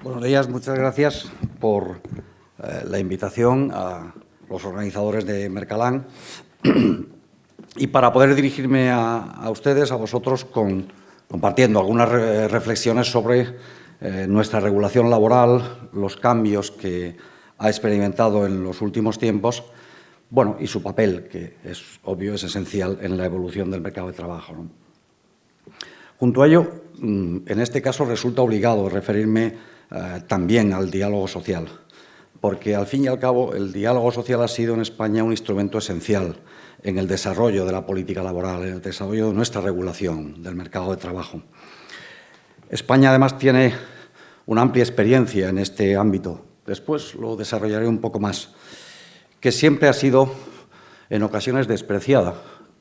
Buenos días, muchas gracias por la invitación a los organizadores de Mercalán y para poder dirigirme a ustedes, a vosotros, compartiendo algunas reflexiones sobre nuestra regulación laboral, los cambios que ha experimentado en los últimos tiempos, bueno, y su papel, que es obvio, es esencial en la evolución del mercado de trabajo, ¿no? Junto a ello, en este caso resulta obligado referirme también al diálogo social, porque al fin y al cabo el diálogo social ha sido en España un instrumento esencial en el desarrollo de la política laboral, en el desarrollo de nuestra regulación del mercado de trabajo. España, además, tiene una amplia experiencia en este ámbito. Después lo desarrollaré un poco más, que siempre ha sido, en ocasiones, despreciada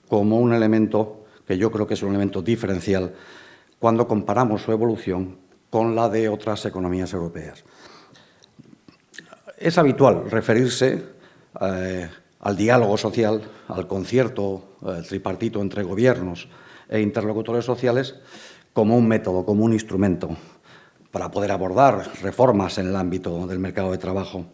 como un elemento que yo creo que es un elemento diferencial cuando comparamos su evolución con la de otras economías europeas. Es habitual referirse al diálogo social, al concierto tripartito entre gobiernos e interlocutores sociales como un método, como un instrumento para poder abordar reformas en el ámbito del mercado de trabajo.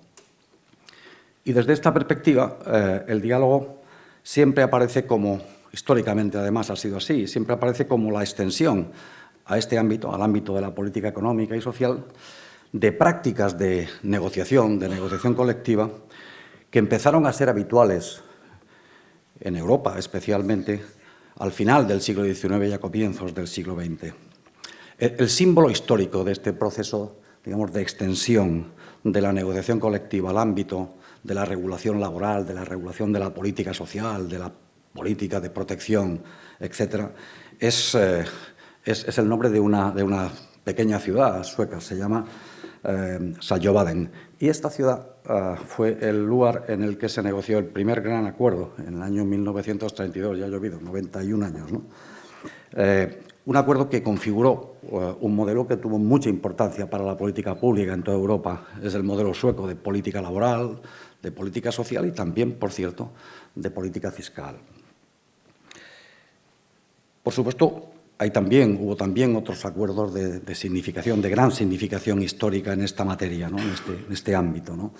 Y desde esta perspectiva, el diálogo siempre aparece como, históricamente además ha sido así, siempre aparece como la extensión a este ámbito, al ámbito de la política económica y social, de prácticas de negociación colectiva, que empezaron a ser habituales en Europa, especialmente al final del siglo XIX y a comienzos del siglo XX. El símbolo histórico de este proceso, digamos, de extensión de la negociación colectiva al ámbito de la regulación laboral, de la regulación de la política social, de la política de protección, etcétera, es el nombre de una pequeña ciudad sueca, se llama Saltsjöbaden. Y esta ciudad fue el lugar en el que se negoció el primer gran acuerdo en el año 1932, ya ha llovido, 91 años, ¿no? Un acuerdo que configuró un modelo que tuvo mucha importancia para la política pública en toda Europa. Es el modelo sueco de política laboral, de política social y también, por cierto, de política fiscal. Por supuesto, hubo también otros acuerdos de significación, de gran significación histórica en esta materia, ¿no? en este ámbito, ¿no?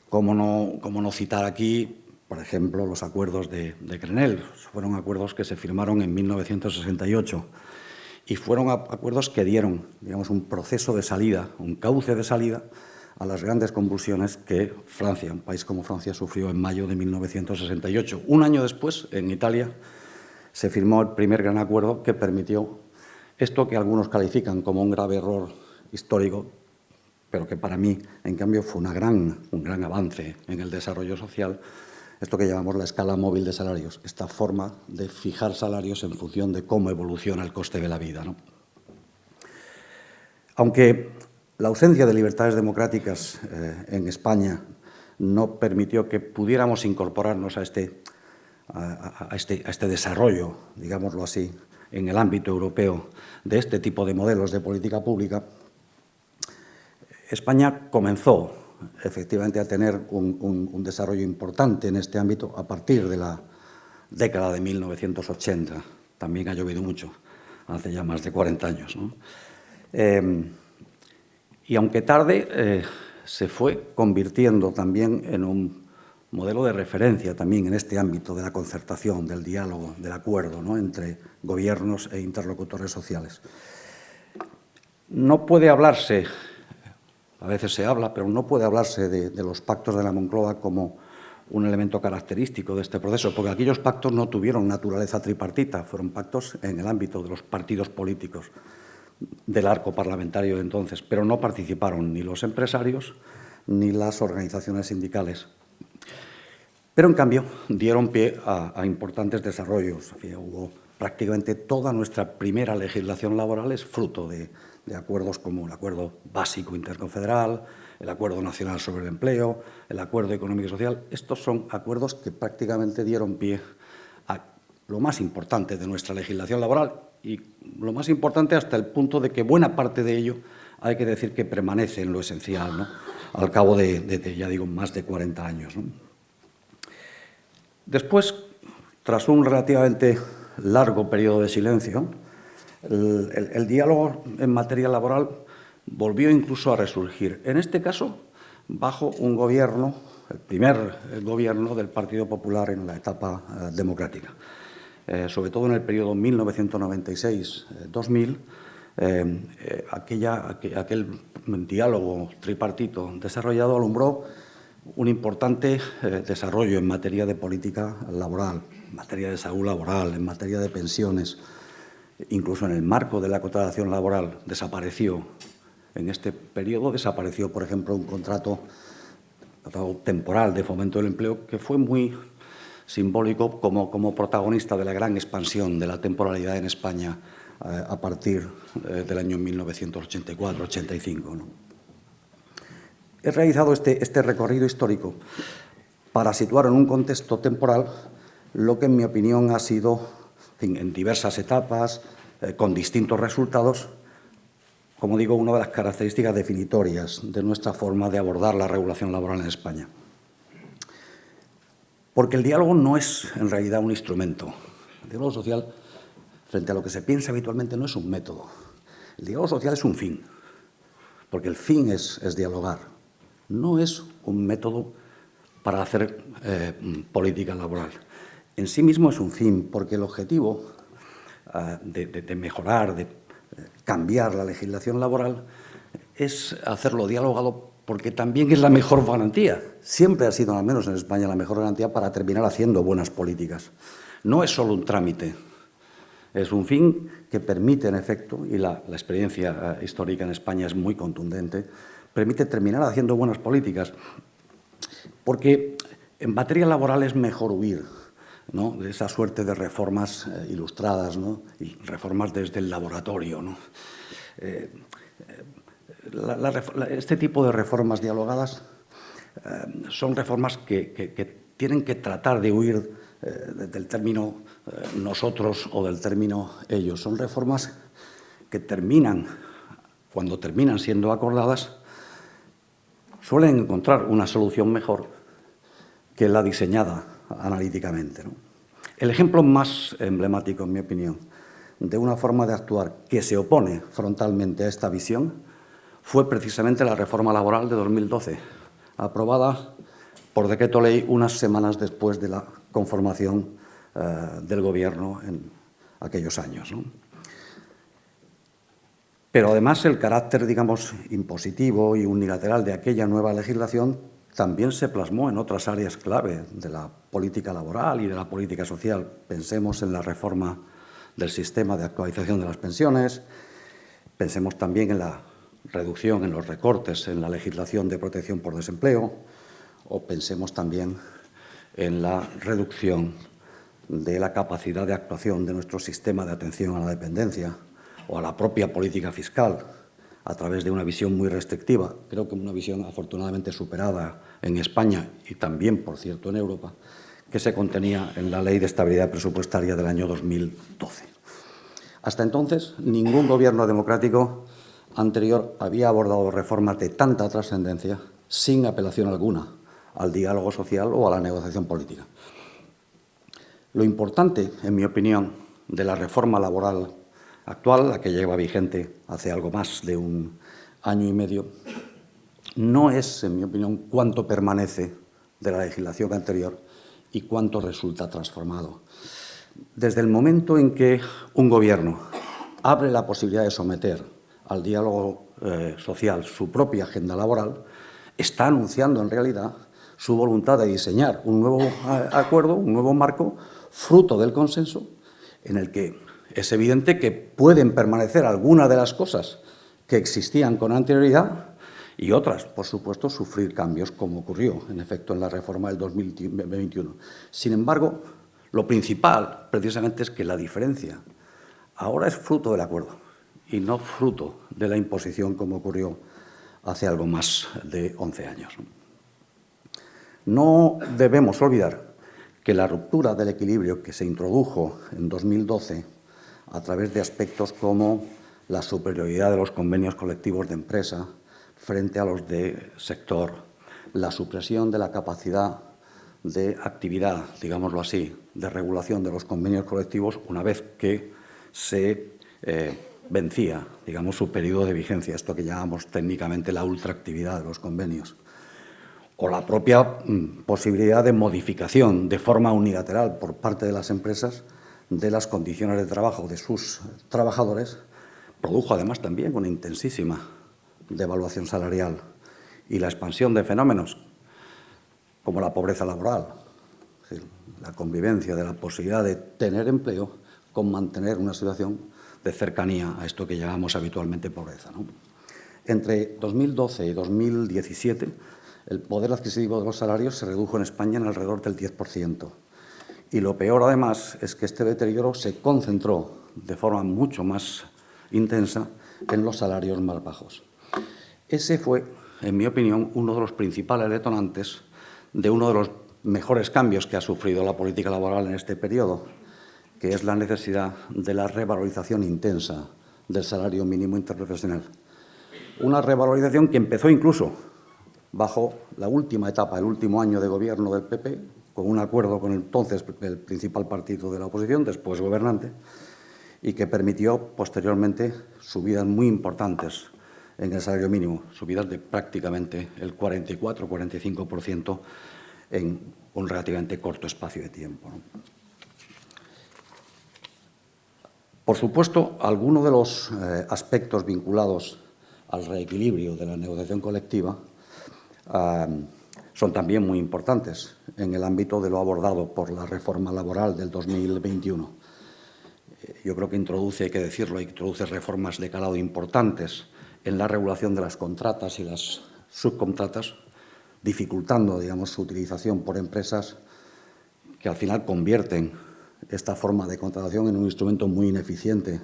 Cómo no citar aquí, por ejemplo, los acuerdos de Grenelle. Fueron acuerdos que se firmaron en 1968 y fueron acuerdos que dieron, digamos, un proceso de salida, un cauce de salida a las grandes convulsiones que Francia, un país como Francia, sufrió en mayo de 1968. Un año después, en Italia, se firmó el primer gran acuerdo que permitió esto que algunos califican como un grave error histórico, pero que para mí, en cambio, fue un gran avance en el desarrollo social, esto que llamamos la escala móvil de salarios, esta forma de fijar salarios en función de cómo evoluciona el coste de la vida, ¿no? Aunque la ausencia de libertades democráticas en España no permitió que pudiéramos incorporarnos a este desarrollo, digámoslo así, en el ámbito europeo de este tipo de modelos de política pública, España comenzó efectivamente a tener un desarrollo importante en este ámbito a partir de la década de 1980. También ha llovido mucho, hace ya más de 40 años, ¿no? Y aunque tarde, se fue convirtiendo también en un modelo de referencia también en este ámbito de la concertación, del diálogo, del acuerdo, ¿no? entre gobiernos e interlocutores sociales. No puede hablarse, a veces se habla, pero no puede hablarse de los pactos de la Moncloa como un elemento característico de este proceso, porque aquellos pactos no tuvieron naturaleza tripartita, fueron pactos en el ámbito de los partidos políticos del arco parlamentario de entonces, pero no participaron ni los empresarios ni las organizaciones sindicales. Pero, en cambio, dieron pie a importantes desarrollos. Hubo prácticamente toda nuestra primera legislación laboral es fruto de acuerdos como el Acuerdo Básico Interconfederal, el Acuerdo Nacional sobre el Empleo, el Acuerdo Económico y Social. Estos son acuerdos que prácticamente dieron pie a lo más importante de nuestra legislación laboral y lo más importante hasta el punto de que buena parte de ello hay que decir que permanece en lo esencial, ¿no? Al cabo de, ya digo, más de 40 años, ¿no? Después, tras un relativamente largo periodo de silencio, el diálogo en materia laboral volvió incluso a resurgir. En este caso, bajo un gobierno, el primer gobierno del Partido Popular en la etapa democrática. Sobre todo en el periodo 1996-2000, aquel diálogo tripartito desarrollado alumbró un importante desarrollo en materia de política laboral, en materia de salud laboral, en materia de pensiones. Incluso en el marco de la contratación laboral desapareció, en este periodo desapareció, por ejemplo, un contrato temporal de fomento del empleo que fue muy simbólico como protagonista de la gran expansión de la temporalidad en España a partir del año 1984-85. ¿no? He realizado este recorrido histórico para situar en un contexto temporal lo que, en mi opinión, ha sido, en diversas etapas, con distintos resultados, como digo, una de las características definitorias de nuestra forma de abordar la regulación laboral en España. Porque el diálogo no es, en realidad, un instrumento. El diálogo social, frente a lo que se piensa habitualmente, no es un método. El diálogo social es un fin, porque el fin es dialogar. No es un método para hacer política laboral. En sí mismo es un fin, porque el objetivo de mejorar, de cambiar la legislación laboral es hacerlo dialogado, porque también es la mejor garantía. Siempre ha sido, al menos en España, la mejor garantía para terminar haciendo buenas políticas. No es solo un trámite, es un fin que permite, en efecto, y la experiencia histórica en España es muy contundente, permite terminar haciendo buenas políticas, porque en materia laboral es mejor huir, ¿no?, de esa suerte de reformas ilustradas, ¿no?, y reformas desde el laboratorio, ¿no? Este tipo de reformas dialogadas son reformas que tienen que tratar de huir del término nosotros o del término ellos. Son reformas que terminan, cuando terminan siendo acordadas, suelen encontrar una solución mejor que la diseñada analíticamente, ¿no? El ejemplo más emblemático, en mi opinión, de una forma de actuar que se opone frontalmente a esta visión fue precisamente la reforma laboral de 2012, aprobada por decreto ley unas semanas después de la conformación del Gobierno en aquellos años, ¿no? Pero además el carácter, digamos, impositivo y unilateral de aquella nueva legislación también se plasmó en otras áreas clave de la política laboral y de la política social. Pensemos en la reforma del sistema de actualización de las pensiones, pensemos también en la reducción, en los recortes en la legislación de protección por desempleo, o pensemos también en la reducción de la capacidad de actuación de nuestro sistema de atención a la dependencia o a la propia política fiscal a través de una visión muy restrictiva, creo que una visión afortunadamente superada en España y también, por cierto, en Europa, que se contenía en la Ley de Estabilidad Presupuestaria del año 2012. Hasta entonces, ningún gobierno democrático anterior había abordado reformas de tanta trascendencia sin apelación alguna al diálogo social o a la negociación política. Lo importante, en mi opinión, de la reforma laboral actual, la que lleva vigente hace algo más de un año y medio, no es, en mi opinión, cuánto permanece de la legislación anterior y cuánto resulta transformado. Desde el momento en que un gobierno abre la posibilidad de someter al diálogo social su propia agenda laboral, está anunciando en realidad su voluntad de diseñar un nuevo acuerdo, un nuevo marco, fruto del consenso, en el que es evidente que pueden permanecer algunas de las cosas que existían con anterioridad y otras, por supuesto, sufrir cambios, como ocurrió, en efecto, en la reforma del 2021. Sin embargo, lo principal, precisamente, es que la diferencia ahora es fruto del acuerdo y no fruto de la imposición, como ocurrió hace algo más de 11 años. No debemos olvidar que la ruptura del equilibrio que se introdujo en 2012 a través de aspectos como la superioridad de los convenios colectivos de empresa frente a los de sector, la supresión de la capacidad de actividad, digámoslo así, de regulación de los convenios colectivos una vez que se vencía, digamos, su periodo de vigencia, esto que llamamos técnicamente la ultraactividad de los convenios, o la propia posibilidad de modificación de forma unilateral por parte de las empresas de las condiciones de trabajo de sus trabajadores, produjo además también una intensísima devaluación salarial y la expansión de fenómenos como la pobreza laboral, es decir, la convivencia de la posibilidad de tener empleo con mantener una situación de cercanía a esto que llamamos habitualmente pobreza, ¿no? Entre 2012 y 2017, el poder adquisitivo de los salarios se redujo en España en alrededor del 10%. Y lo peor, además, es que este deterioro se concentró de forma mucho más intensa en los salarios más bajos. Ese fue, en mi opinión, uno de los principales detonantes de uno de los mejores cambios que ha sufrido la política laboral en este periodo, que es la necesidad de la revalorización intensa del salario mínimo interprofesional. Una revalorización que empezó incluso bajo la última etapa, el último año de gobierno del PP, con un acuerdo con entonces el principal partido de la oposición, después gobernante, y que permitió posteriormente subidas muy importantes en el salario mínimo, subidas de prácticamente el 44-45% en un relativamente corto espacio de tiempo, ¿no? Por supuesto, algunos de los aspectos vinculados al reequilibrio de la negociación colectiva son también muy importantes en el ámbito de lo abordado por la reforma laboral del 2021. Yo creo que introduce, hay que decirlo, introduce reformas de calado importantes en la regulación de las contratas y las subcontratas, dificultando, digamos, su utilización por empresas que al final convierten esta forma de contratación en un instrumento muy ineficiente,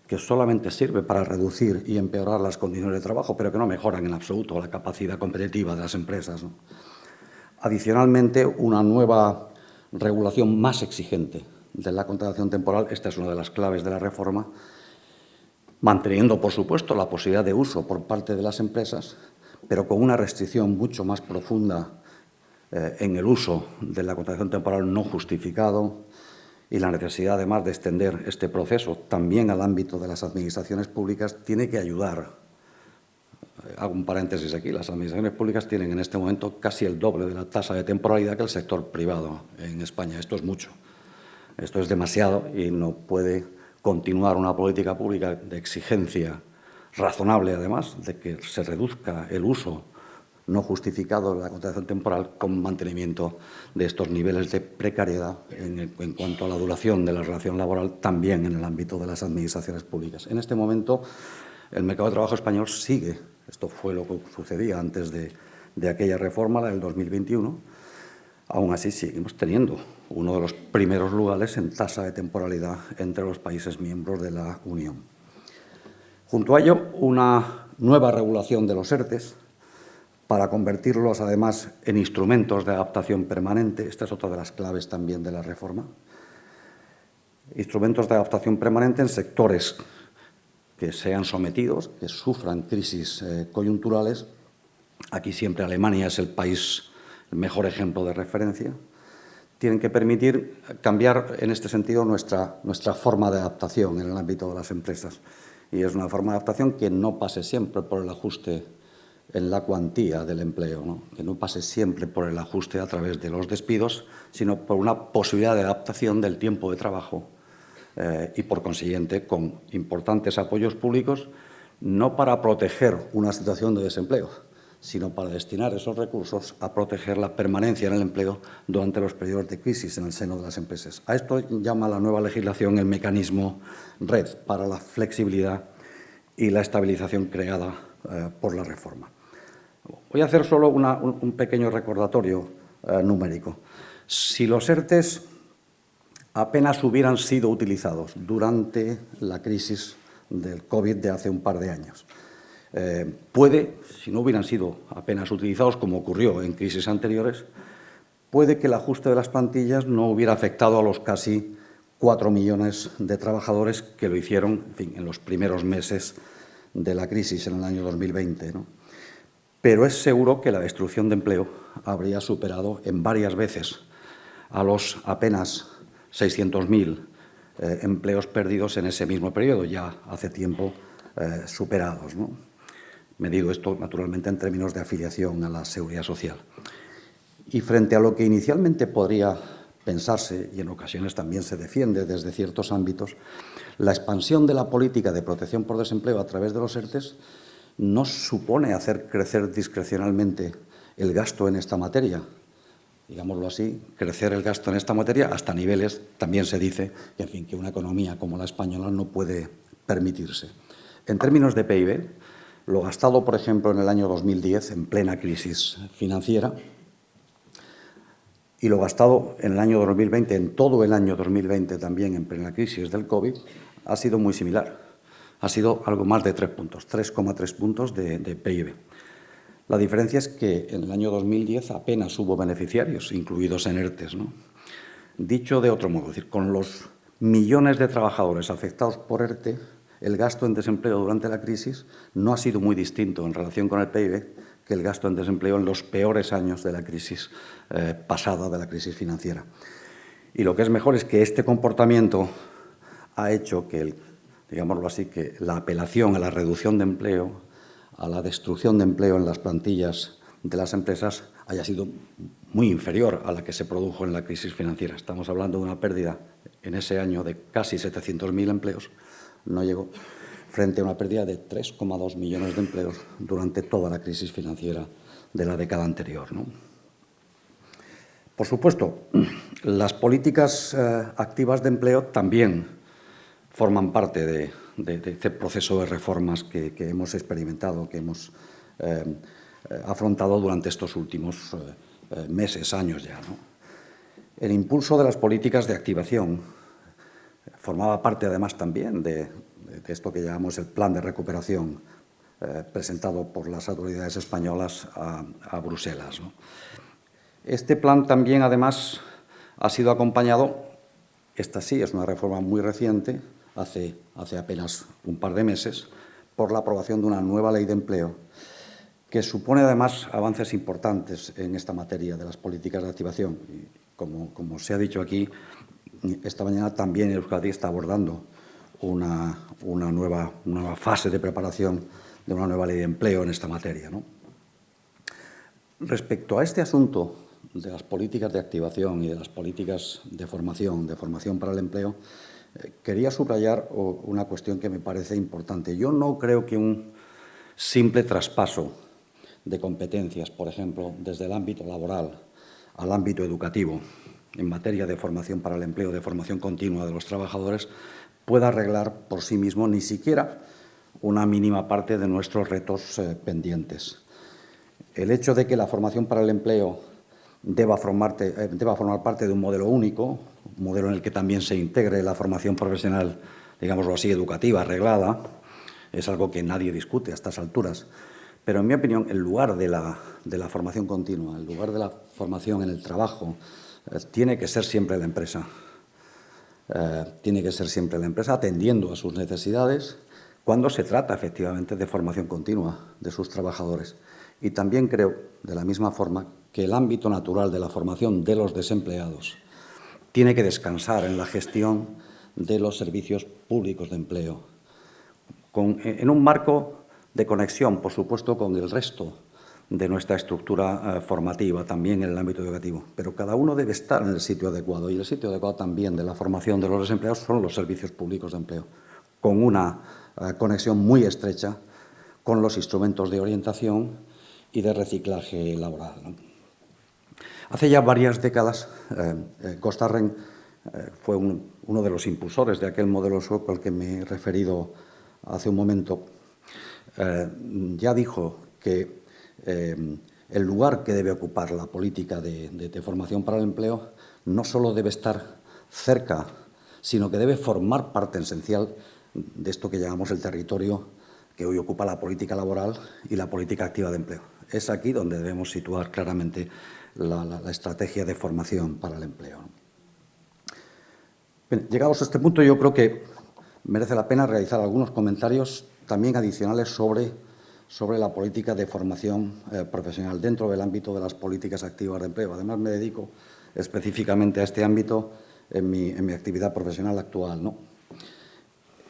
que solamente sirve para reducir y empeorar las condiciones de trabajo, pero que no mejoran en absoluto la capacidad competitiva de las empresas, ¿no? Adicionalmente, una nueva regulación más exigente de la contratación temporal, esta es una de las claves de la reforma, manteniendo, por supuesto, la posibilidad de uso por parte de las empresas, pero con una restricción mucho más profunda en el uso de la contratación temporal no justificado y la necesidad, además, de extender este proceso también al ámbito de las administraciones públicas, tiene que ayudar. Hago un paréntesis aquí. Las administraciones públicas tienen en este momento casi el doble de la tasa de temporalidad que el sector privado en España. Esto es mucho. Esto es demasiado y no puede continuar una política pública de exigencia razonable, además, de que se reduzca el uso no justificado de la contratación temporal con mantenimiento de estos niveles de precariedad en cuanto a la duración de la relación laboral, también en el ámbito de las administraciones públicas. En este momento, el mercado de trabajo español sigue, esto fue lo que sucedía antes de aquella reforma, la del 2021, aún así seguimos teniendo uno de los primeros lugares en tasa de temporalidad entre los países miembros de la Unión. Junto a ello, una nueva regulación de los ERTEs, para convertirlos, además, en instrumentos de adaptación permanente. Esta es otra de las claves también de la reforma. Instrumentos de adaptación permanente en sectores que sean sometidos, que sufran crisis coyunturales. Aquí siempre Alemania es el país, el mejor ejemplo de referencia. Tienen que permitir cambiar, en este sentido, nuestra forma de adaptación en el ámbito de las empresas. Y es una forma de adaptación que no pase siempre por el ajuste en la cuantía del empleo, ¿no? Que no pase siempre por el ajuste a través de los despidos, sino por una posibilidad de adaptación del tiempo de trabajo y, por consiguiente, con importantes apoyos públicos, no para proteger una situación de desempleo, sino para destinar esos recursos a proteger la permanencia en el empleo durante los periodos de crisis en el seno de las empresas. A esto llama la nueva legislación el mecanismo RED para la flexibilidad y la estabilización creada por la reforma. Voy a hacer solo un pequeño recordatorio numérico. Si los ERTEs apenas hubieran sido utilizados durante la crisis del COVID de hace un par de años, puede, si no hubieran sido apenas utilizados, como ocurrió en crisis anteriores, puede que el ajuste de las plantillas no hubiera afectado a los casi 4 millones de trabajadores que lo hicieron, en fin, en los primeros meses de la crisis en el año 2020, ¿no? Pero es seguro que la destrucción de empleo habría superado en varias veces a los apenas 600.000 empleos perdidos en ese mismo periodo, ya hace tiempo superados, ¿no? Medido esto, naturalmente, en términos de afiliación a la Seguridad Social. Y frente a lo que inicialmente podría pensarse, y en ocasiones también se defiende desde ciertos ámbitos, la expansión de la política de protección por desempleo a través de los ERTEs no supone hacer crecer discrecionalmente el gasto en esta materia. Digámoslo así, crecer el gasto en esta materia hasta niveles, también se dice, que, en fin, que una economía como la española no puede permitirse. En términos de PIB, lo gastado, por ejemplo, en el año 2010, en plena crisis financiera, y lo gastado en el año 2020, en todo el año 2020 también en plena crisis del COVID, ha sido muy similar. Ha sido algo más de 3 puntos, 3,3 puntos de PIB. La diferencia es que en el año 2010 apenas hubo beneficiarios incluidos en ERTEs, ¿no? Dicho de otro modo, es decir, con los millones de trabajadores afectados por ERTE, el gasto en desempleo durante la crisis no ha sido muy distinto en relación con el PIB que el gasto en desempleo en los peores años de la crisis pasada, de la crisis financiera. Y lo que es mejor es que este comportamiento ha hecho que, digámoslo así, que la apelación a la reducción de empleo, a la destrucción de empleo en las plantillas de las empresas haya sido muy inferior a la que se produjo en la crisis financiera. Estamos hablando de una pérdida en ese año de casi 700.000 empleos, no llegó, frente a una pérdida de 3,2 millones de empleos durante toda la crisis financiera de la década anterior, ¿no? Por supuesto, las políticas activas de empleo también forman parte de este proceso de reformas que hemos experimentado, que hemos afrontado durante estos últimos meses, años ya, ¿no? El impulso de las políticas de activación formaba parte, además, también de esto que llamamos el Plan de Recuperación presentado por las autoridades españolas a Bruselas, ¿no? Este plan también, además, ha sido acompañado, esta sí es una reforma muy reciente, hace apenas un par de meses, por la aprobación de una nueva ley de empleo que supone, además, avances importantes en esta materia de las políticas de activación. Y como se ha dicho aquí, esta mañana también Euskadi está abordando una nueva fase de preparación de una nueva ley de empleo en esta materia, ¿no? Respecto a este asunto de las políticas de activación y de las políticas de formación para el empleo, quería subrayar una cuestión que me parece importante. Yo no creo que un simple traspaso de competencias, por ejemplo, desde el ámbito laboral al ámbito educativo, en materia de formación para el empleo, de formación continua de los trabajadores, pueda arreglar por sí mismo ni siquiera una mínima parte de nuestros retos pendientes. El hecho de que la formación para el empleo deba formar parte de un modelo único, un modelo en el que también se integre la formación profesional, digámoslo así, educativa, arreglada, es algo que nadie discute a estas alturas. Pero, en mi opinión, el lugar de la formación continua, el lugar de la formación en el trabajo, tiene que ser siempre la empresa. Tiene que ser siempre la empresa atendiendo a sus necesidades cuando se trata, efectivamente, de formación continua de sus trabajadores. Y también creo, de la misma forma, que el ámbito natural de la formación de los desempleados tiene que descansar en la gestión de los servicios públicos de empleo, en un marco de conexión, por supuesto, con el resto de nuestra estructura formativa, también en el ámbito educativo. Pero cada uno debe estar en el sitio adecuado, y el sitio adecuado también de la formación de los desempleados son los servicios públicos de empleo, con una conexión muy estrecha con los instrumentos de orientación y de reciclaje laboral, ¿no? Hace ya varias décadas, Kostarren fue uno de los impulsores de aquel modelo sueco al que me he referido hace un momento. Ya dijo que el lugar que debe ocupar la política de formación para el empleo no solo debe estar cerca, sino que debe formar parte esencial de esto que llamamos el territorio que hoy ocupa la política laboral y la política activa de empleo. Es aquí donde debemos situar claramente la estrategia de formación para el empleo. Bien, llegados a este punto, yo creo que merece la pena realizar algunos comentarios también adicionales sobre la política de formación profesional dentro del ámbito de las políticas activas de empleo. Además, me dedico específicamente a este ámbito en mi actividad profesional actual, ¿no?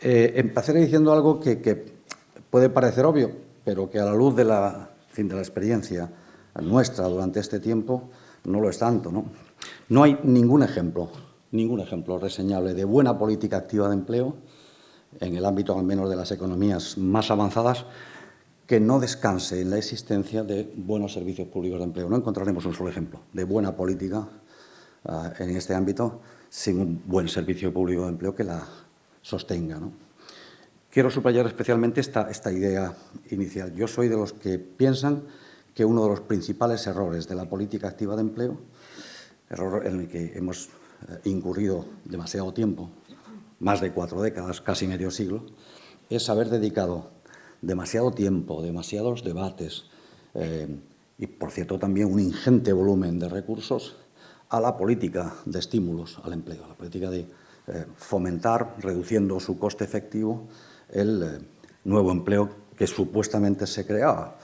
Empezaré diciendo algo que puede parecer obvio, pero que a la luz de la experiencia nuestra durante este tiempo no lo es tanto, ¿no? No hay ningún ejemplo reseñable de buena política activa de empleo, en el ámbito al menos de las economías más avanzadas, que no descanse en la existencia de buenos servicios públicos de empleo. No encontraremos un solo ejemplo de buena política en este ámbito sin un buen servicio público de empleo que la sostenga, ¿no? Quiero subrayar especialmente esta idea inicial. Yo soy de los que piensan que uno de los principales errores de la política activa de empleo, error en el que hemos incurrido demasiado tiempo, más de 4 décadas, casi medio siglo, es haber dedicado demasiado tiempo, demasiados debates y, por cierto, también un ingente volumen de recursos a la política de estímulos al empleo, a la política de fomentar, reduciendo su coste efectivo, el nuevo empleo que supuestamente se creaba.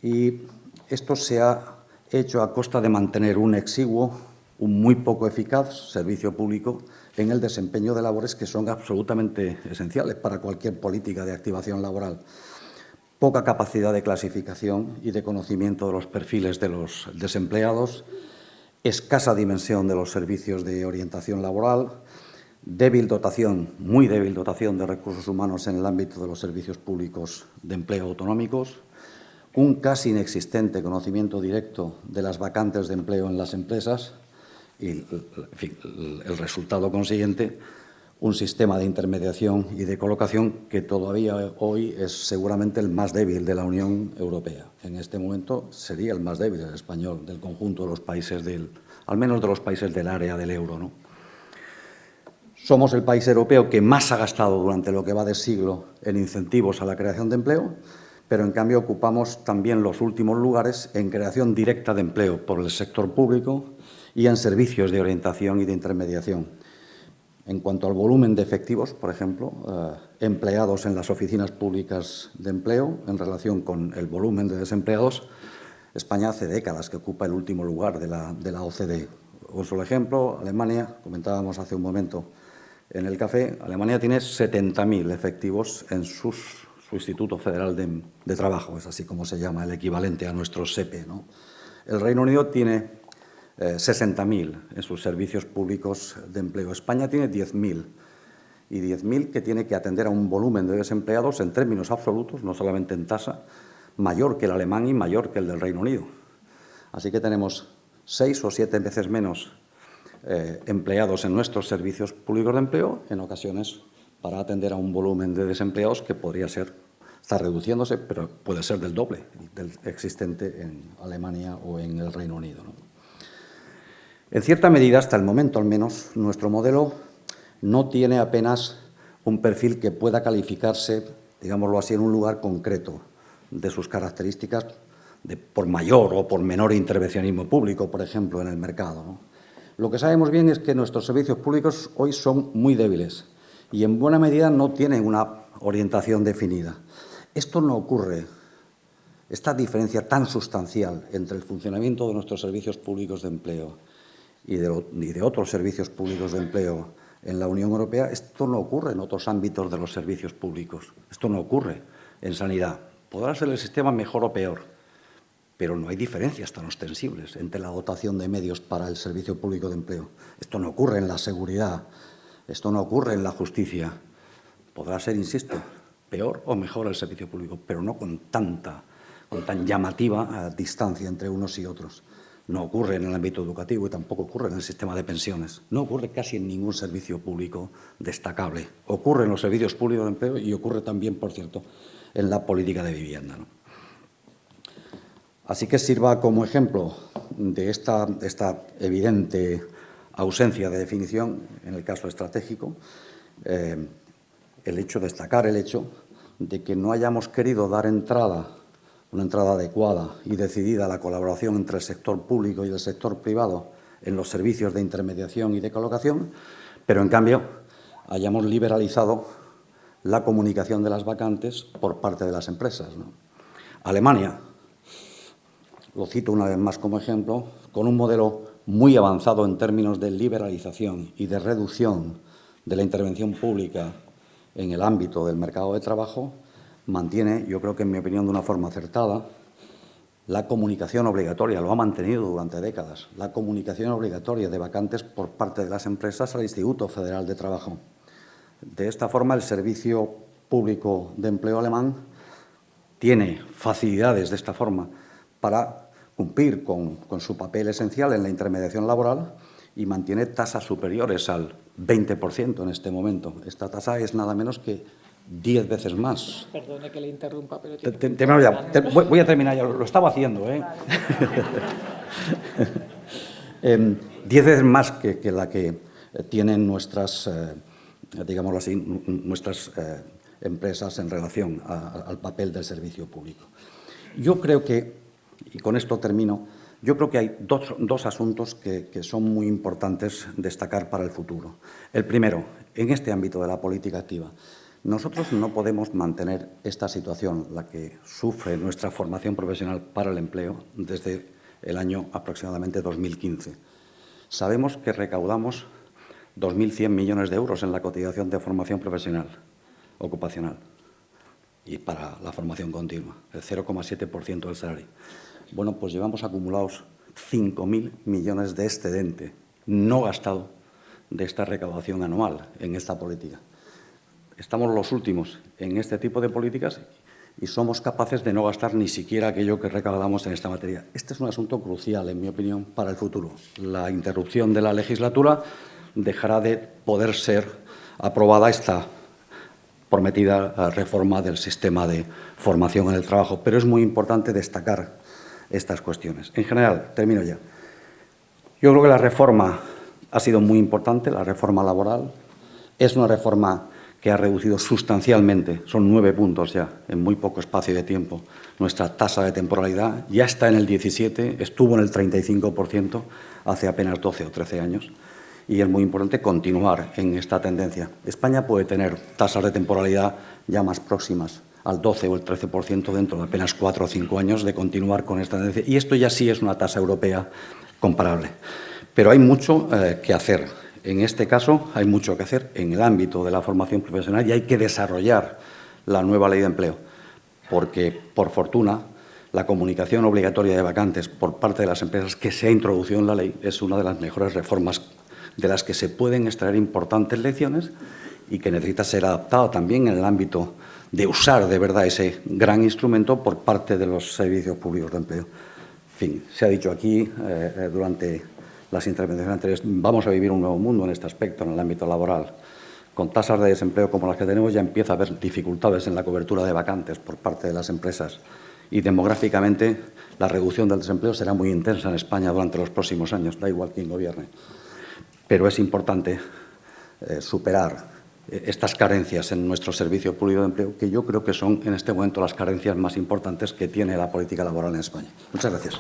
Y esto se ha hecho a costa de mantener un exiguo, un muy poco eficaz servicio público en el desempeño de labores que son absolutamente esenciales para cualquier política de activación laboral. Poca capacidad de clasificación y de conocimiento de los perfiles de los desempleados, escasa dimensión de los servicios de orientación laboral, muy débil dotación de recursos humanos en el ámbito de los servicios públicos de empleo autonómicos, un casi inexistente conocimiento directo de las vacantes de empleo en las empresas y, en fin, el resultado consiguiente, un sistema de intermediación y de colocación que todavía hoy es seguramente el más débil de la Unión Europea. En este momento sería el más débil, el español, del conjunto de los países al menos de los países del área del euro, ¿no? Somos el país europeo que más ha gastado durante lo que va de siglo en incentivos a la creación de empleo, pero en cambio ocupamos también los últimos lugares en creación directa de empleo por el sector público y en servicios de orientación y de intermediación. En cuanto al volumen de efectivos, por ejemplo, empleados en las oficinas públicas de empleo en relación con el volumen de desempleados, España hace décadas que ocupa el último lugar de la OCDE. Un solo ejemplo, Alemania, comentábamos hace un momento en el café, Alemania tiene 70.000 efectivos en su Instituto Federal de Trabajo, es así como se llama, el equivalente a nuestro SEPE, ¿no? El Reino Unido tiene 60.000 en sus servicios públicos de empleo. España tiene 10.000, y 10.000 que tiene que atender a un volumen de desempleados en términos absolutos, no solamente en tasa, mayor que el alemán y mayor que el del Reino Unido. Así que tenemos 6 o 7 veces menos empleados en nuestros servicios públicos de empleo, en ocasiones para atender a un volumen de desempleados que está reduciéndose, pero puede ser del doble del existente en Alemania o en el Reino Unido, ¿no? En cierta medida, hasta el momento al menos, nuestro modelo no tiene apenas un perfil que pueda calificarse, digámoslo así, en un lugar concreto de sus características por mayor o por menor intervencionismo público, por ejemplo, en el mercado, ¿no? Lo que sabemos bien es que nuestros servicios públicos hoy son muy débiles y en buena medida no tienen una orientación definida. Esto no ocurre, esta diferencia tan sustancial entre el funcionamiento de nuestros servicios públicos de empleo y de otros servicios públicos de empleo en la Unión Europea, esto no ocurre en otros ámbitos de los servicios públicos. Esto no ocurre en sanidad. Podrá ser el sistema mejor o peor, pero no hay diferencias tan ostensibles entre la dotación de medios para el servicio público de empleo. Esto no ocurre en la seguridad, esto no ocurre en la justicia. Podrá ser, insisto, peor o mejor el servicio público, pero no con tan llamativa distancia entre unos y otros. No ocurre en el ámbito educativo y tampoco ocurre en el sistema de pensiones. No ocurre casi en ningún servicio público destacable. Ocurre en los servicios públicos de empleo y ocurre también, por cierto, en la política de vivienda, ¿no? Así que sirva como ejemplo de esta evidente ausencia de definición en el caso estratégico, destacar el hecho de que no hayamos querido dar una entrada adecuada y decidida a la colaboración entre el sector público y el sector privado en los servicios de intermediación y de colocación, pero en cambio hayamos liberalizado la comunicación de las vacantes por parte de las empresas, ¿no? Alemania, lo cito una vez más como ejemplo, con un modelo muy avanzado en términos de liberalización y de reducción de la intervención pública en el ámbito del mercado de trabajo, mantiene, yo creo que en mi opinión de una forma acertada, la comunicación obligatoria, lo ha mantenido durante décadas, la comunicación obligatoria de vacantes por parte de las empresas al Instituto Federal de Trabajo. De esta forma, el Servicio Público de Empleo alemán tiene facilidades de esta forma para cumplir con su papel esencial en la intermediación laboral y mantiene tasas superiores al 20% en este momento. Esta tasa es nada menos que 10 veces más. Perdone que le interrumpa, pero... Voy a terminar ya, lo estaba haciendo. 10 veces más que la que tienen nuestras, digámoslo así, nuestras empresas en relación al papel del servicio público. Yo creo que, y con esto termino, yo creo que hay dos asuntos que son muy importantes destacar para el futuro. El primero, en este ámbito de la política activa, nosotros no podemos mantener esta situación, la que sufre nuestra formación profesional para el empleo, desde el año aproximadamente 2015. Sabemos que recaudamos 2.100 millones de euros en la cotización de formación profesional, ocupacional, y para la formación continua, el 0,7% del salario. Bueno, pues llevamos acumulados 5.000 millones de excedente no gastado de esta recaudación anual en esta política. Estamos los últimos en este tipo de políticas y somos capaces de no gastar ni siquiera aquello que recaudamos en esta materia. Este es un asunto crucial, en mi opinión, para el futuro. La interrupción de la legislatura dejará de poder ser aprobada esta prometida reforma del sistema de formación en el trabajo, pero es muy importante destacar estas cuestiones. En general, termino ya. Yo creo que la reforma ha sido muy importante, la reforma laboral. Es una reforma que ha reducido sustancialmente, son 9 puntos ya, en muy poco espacio de tiempo, nuestra tasa de temporalidad. Ya está en el 17%, estuvo en el 35% hace apenas 12 o 13 años. Y es muy importante continuar en esta tendencia. España puede tener tasas de temporalidad ya más próximas al 12 o el 13% dentro de apenas 4 o 5 años de continuar con esta tendencia. Y esto ya sí es una tasa europea comparable. Pero hay mucho que hacer. En este caso, hay mucho que hacer en el ámbito de la formación profesional y hay que desarrollar la nueva ley de empleo, porque, por fortuna, la comunicación obligatoria de vacantes por parte de las empresas que se ha introducido en la ley es una de las mejores reformas de las que se pueden extraer importantes lecciones y que necesita ser adaptada también en el ámbito de usar de verdad ese gran instrumento por parte de los servicios públicos de empleo. En fin, se ha dicho aquí durante las intervenciones anteriores, vamos a vivir un nuevo mundo en este aspecto, en el ámbito laboral. Con tasas de desempleo como las que tenemos ya empieza a haber dificultades en la cobertura de vacantes por parte de las empresas y demográficamente la reducción del desempleo será muy intensa en España durante los próximos años, da igual quién gobierne. Pero es importante superar estas carencias en nuestro servicio público de empleo, que yo creo que son en este momento las carencias más importantes que tiene la política laboral en España. Muchas gracias.